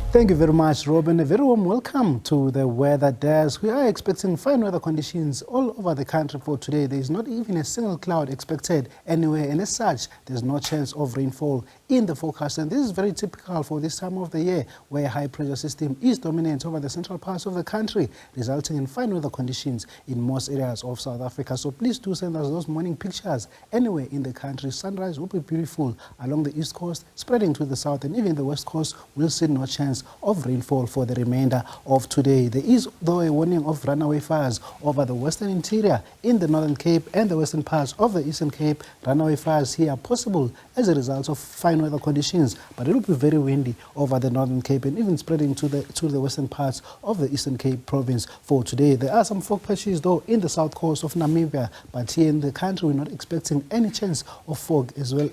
Thank you very much, Robin. A very warm welcome to the weather desk. We are expecting fine weather conditions all over the country for today. There is not even a single cloud expected anywhere, and as such, there's no chance of rainfall in the forecast. And this is very typical for this time of the year, where a high pressure system is dominant over the central parts of the country, resulting in fine weather conditions in most areas of South Africa. So please do send us those morning pictures anywhere in the country. Sunrise will be beautiful along the east coast, spreading to the south, and even the west coast will see no chance of rainfall for the remainder of today. There is, though, a warning of runaway fires over the western interior in the Northern Cape and the western parts of the Eastern Cape. Runaway fires here are possible as a result of fine weather conditions, but it will be very windy over the Northern Cape and even spreading to the western parts of the Eastern Cape province for today. There are some fog patches, though, in the south coast of Namibia, but here in the country we're not expecting any chance of fog as well,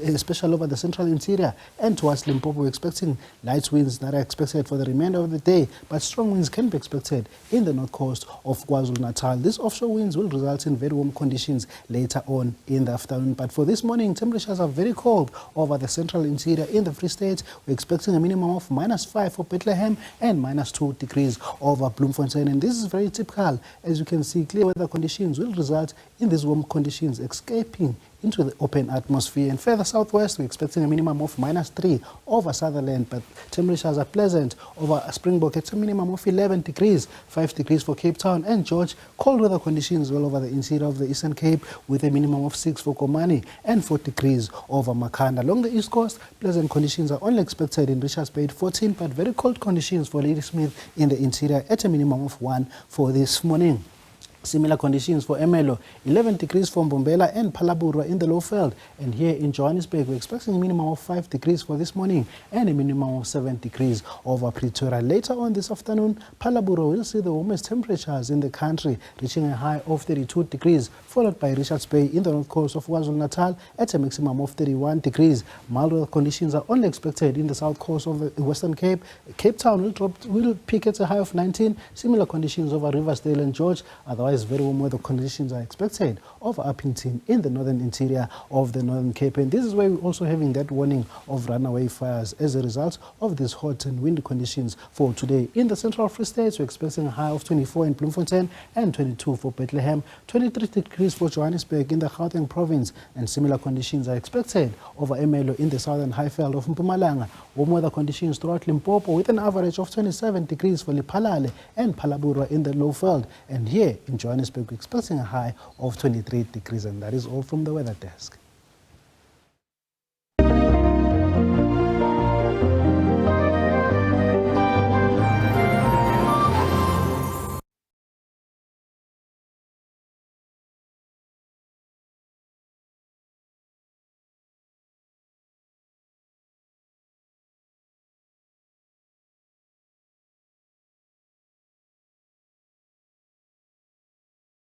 especially over the central interior and towards Limpopo. We're expecting light winds that are expected for the remainder of the day, but strong winds can be expected in the north coast of KwaZulu-Natal. These offshore winds will result in very warm conditions later on in the afternoon. But for this morning, temperatures are very cold over the central interior in the Free State. We're expecting a minimum of -5 for Bethlehem and -2 degrees over Bloemfontein. And this is very typical. As you can see, clear weather conditions will result in these warm conditions escaping into the open atmosphere. And further southwest, we're expecting a minimum of -3 over Sutherland, but temperatures are pleasant over Springbok at a minimum of 11 degrees, 5 degrees for Cape Town and George. Cold weather conditions all over the interior of the Eastern Cape with a minimum of 6 for Komani and 4 degrees over Makhanda. Along the east coast, pleasant conditions are only expected in Richards Bay at 14, but very cold conditions for Ladysmith in the interior at a minimum of 1 for this morning. Similar conditions for Emelo, 11 degrees for Mbombela and Phalaborwa in the Lowveld. And here in Johannesburg, we're expecting a minimum of 5 degrees for this morning and a minimum of 7 degrees over Pretoria. Later on this afternoon, Phalaborwa will see the warmest temperatures in the country, reaching a high of 32 degrees, followed by Richards Bay in the north coast of KwaZulu-Natal at a maximum of 31 degrees. Mild weather conditions are only expected in the south coast of the Western Cape. Cape Town will peak at a high of 19. Similar conditions over Riversdale and George. Otherwise, very warm weather conditions are expected over Uppington in the northern interior of the Northern Cape. And this is where we're also having that warning of runaway fires as a result of these hot and windy conditions for today. In the Central Free State, we're expecting a high of 24 in Bloemfontein and 22 for Bethlehem, 23 degrees for Johannesburg in the Gauteng province, and similar conditions are expected over Emelo in the southern highveld of Mpumalanga. Warm weather conditions throughout Limpopo with an average of 27 degrees for Lephalale and Phalaborwa in the Lowveld. And here in Johannesburg, we're expecting a high of 23 degrees. And that is all from the weather desk.